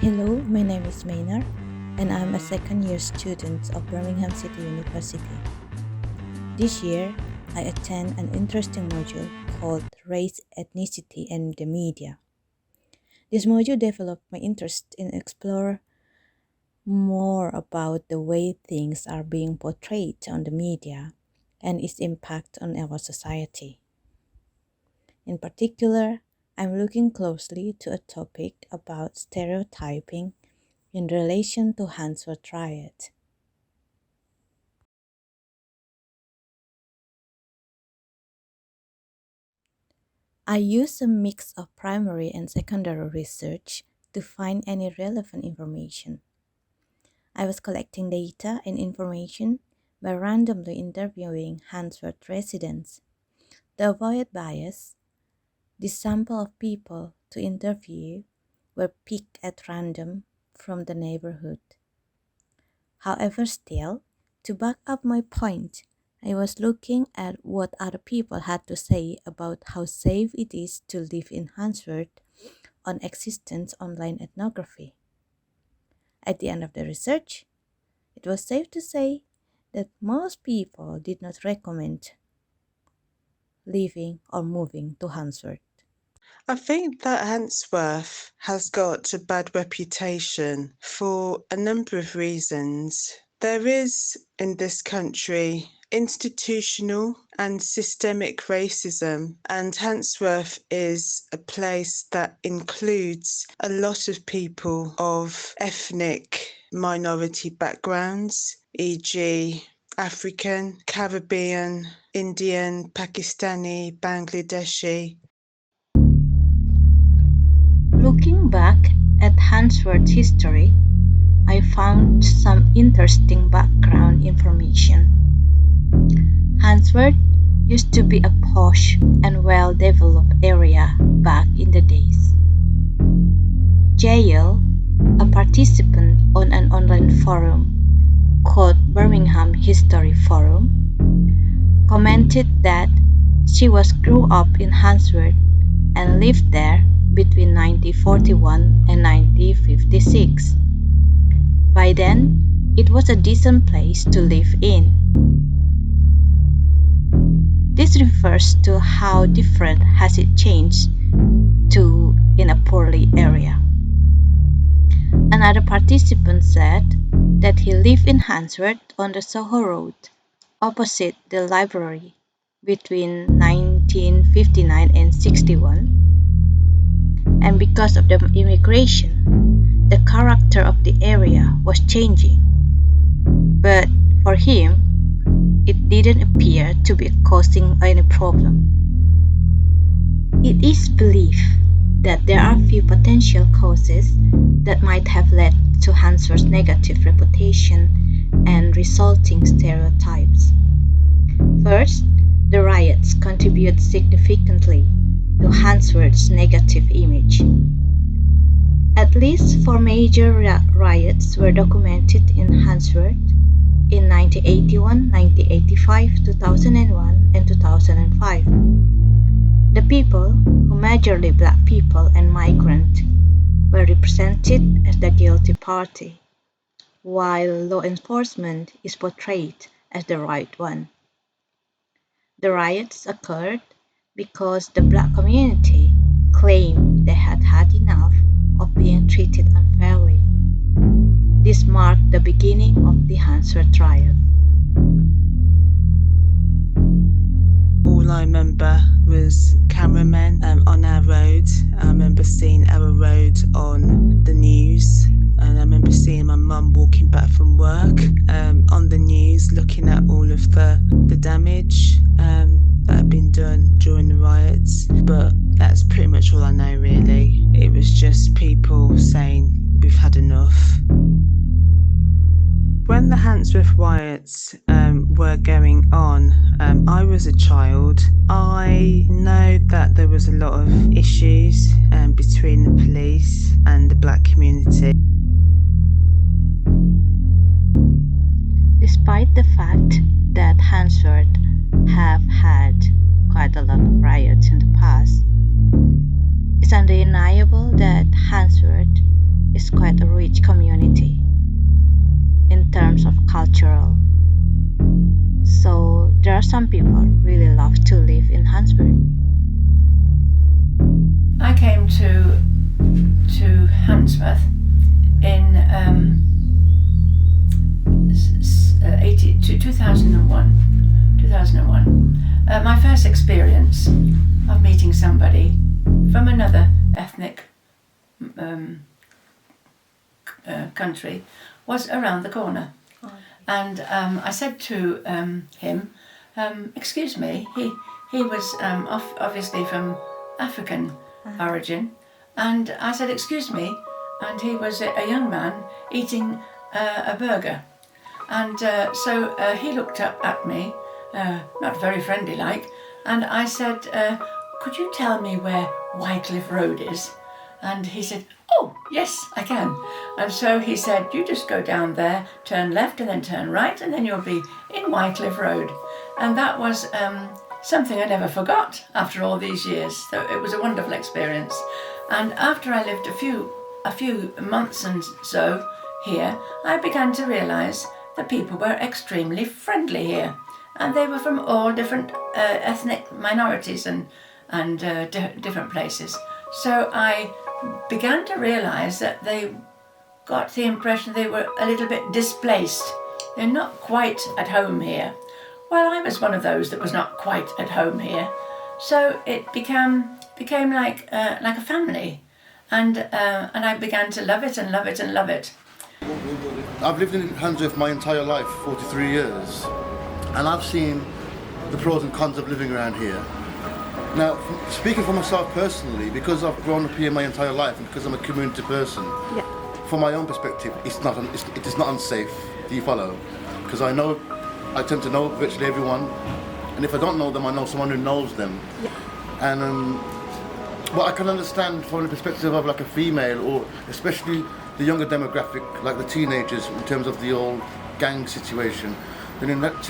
Hello, my name is Maynard, and I'm a second-year student of Birmingham City University. This year, I attend an interesting module called Race, Ethnicity, and the Media. This module developed my interest in explore more about the way things are being portrayed on the media and its impact on our society. In particular, I'm looking closely to a topic about stereotyping in relation to Handsworth Riot. I use a mix of primary and secondary research to find any relevant information. I was collecting data and information by randomly interviewing Handsworth residents. To avoid bias, this sample of people to interview were picked at random from the neighborhood. However, still, to back up my point, I was looking at what other people had to say about how safe it is to live in Handsworth on existence online ethnography. At the end of the research, it was safe to say that most people did not recommend living or moving to Handsworth. I think that Handsworth has got a bad reputation for a number of reasons. There is, in this country, institutional and systemic racism, and Handsworth is a place that includes a lot of people of ethnic minority backgrounds, e.g., African, Caribbean, Indian, Pakistani, Bangladeshi. Looking back at Handsworth's history, I found some interesting background information. Handsworth used to be a posh and well-developed area back in the days. Jael, a participant on an online forum called Birmingham History Forum, commented that she was grew up in Handsworth and lived there between 1941 and 1956. By then, it was a decent place to live in. This refers to how different has it changed to in a poorly area. Another participant said that he lived in Handsworth on the Soho Road, opposite the library, between 1959 and 61. And because of the immigration, the character of the area was changing. But for him, it didn't appear to be causing any problem. It is believed that there are few potential causes that might have led to Handsworth's negative reputation and resulting stereotypes. First, the riots contribute significantly to Handsworth's negative image. At least 4 major riots were documented in Handsworth in 1981, 1985, 2001, and 2005. The people, who majorly black people and migrants, were represented as the guilty party, while law enforcement is portrayed as the right one. The riots occurred because the black community claimed they had had enough of being treated unfairly. This marked the beginning of the Handsworth Riot. All I remember was cameramen on our road. I remember seeing our road on the news, and I remember seeing my mum walking back from work on the news, looking at all of the damage that had been done during the riots. But that's pretty much all I know, really. It was just people saying, we've had enough. When the Handsworth riots were going on, I was a child. I know that there was a lot of issues between the police and the black community. Despite the fact that Handsworth have had quite a lot of riots in the past, it's undeniable that Handsworth is quite a rich community in terms of cultural. So there are some people really love to live in Handsworth. I came to Handsworth in 2001. My first experience of meeting somebody from another ethnic country was around the corner. And I said to him, excuse me, he was obviously from African origin, and I said, excuse me, and he was a young man eating a burger. And so he looked up at me, not very friendly like, and I said, could you tell me where Wycliffe Road is? And he said, oh, yes, I can. And so he said, you just go down there, turn left and then turn right, and then you'll be in Wycliffe Road. And that was something I never forgot after all these years. So it was a wonderful experience. And after I lived a few months and so here, I began to realise that people were extremely friendly here. And they were from all different ethnic minorities and different places. So I began to realise that they got the impression they were a little bit displaced. They're not quite at home here. Well, I was one of those that was not quite at home here. So it became like a family, and I began to love it and love it and love it. I've lived in Handsworth my entire life, 43 years, and I've seen the pros and cons of living around here. Now, speaking for myself personally, because I've grown up here my entire life and because I'm a community person, from my own perspective, it is not unsafe. Do you follow? Because I tend to know virtually everyone, and if I don't know them, I know someone who knows them. And but I can understand from the perspective of like a female, or especially the younger demographic, like the teenagers, in terms of the old gang situation. Then in that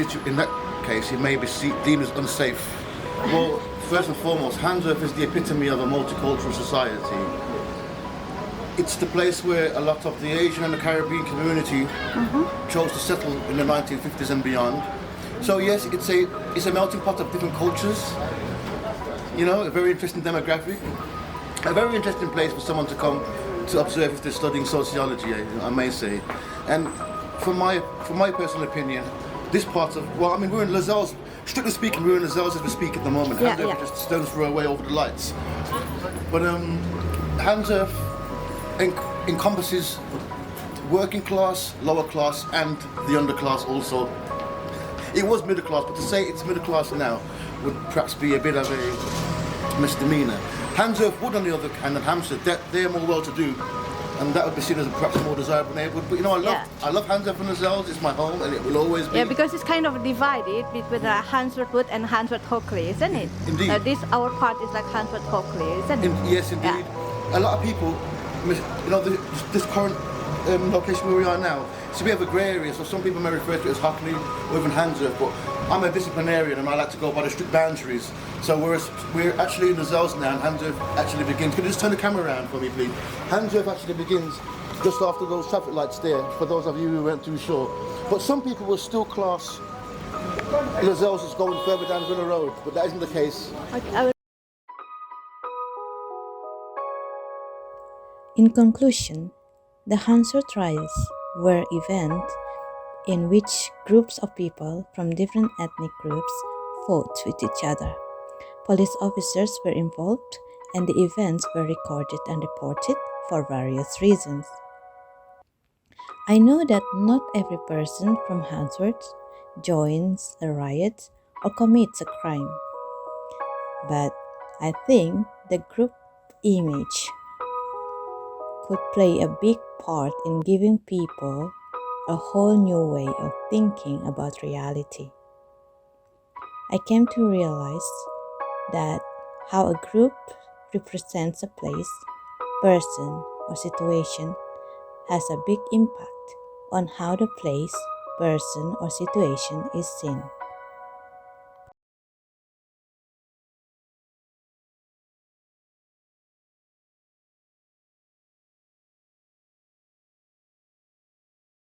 case, it may be deemed as unsafe. Well, first and foremost, Handsworth is the epitome of a multicultural society. It's the place where a lot of the Asian and the Caribbean community chose to settle in the 1950s and beyond. So yes, it's a melting pot of different cultures. You know, a very interesting demographic. A very interesting place for someone to come to observe if they're studying sociology, I may say. And from my personal opinion, this part of, well, I mean, we're in Lascelles. Strictly speaking, we're in Lascelles as we speak at the moment. Handsworth is just a stone's throw away over the lights. But Handsworth encompasses working class, lower class, and the underclass also. It was middle class, but to say it's middle class now would perhaps be a bit of a misdemeanor. Handsworth Wood, on the other hand, and Hampstead, they're more well-to-do, and that would be seen as perhaps a more desirable neighbourhood. But you know, I love Handsworth and Lascelles. It's my home, and it will always be. Yeah, because it's kind of divided between Handsworth Wood and Handsworth Hockley, isn't it? Indeed. Our part is like Handsworth Hockley, isn't it? Yes, indeed. A lot of people, you know, this current location where we are now, it's a bit of a grey area, so some people may refer to it as Hockley or even Handsworth, but I'm a disciplinarian and I like to go by the strict boundaries. So we're actually in the Lascelles now, and Handsworth actually begins. Can you just turn the camera around for me, please? Handsworth actually begins just after those traffic lights there, for those of you who weren't too sure. But some people will still class Lascelles as going further down Villa Road, but that isn't the case. In conclusion, the Handsworth Riots were events in which groups of people from different ethnic groups fought with each other. Police officers were involved, and the events were recorded and reported for various reasons. I know that not every person from Handsworth joins a riot or commits a crime, but I think the group image could play a big part in giving people a whole new way of thinking about reality. I came to realize that how a group represents a place, person, or situation has a big impact on how the place, person, or situation is seen.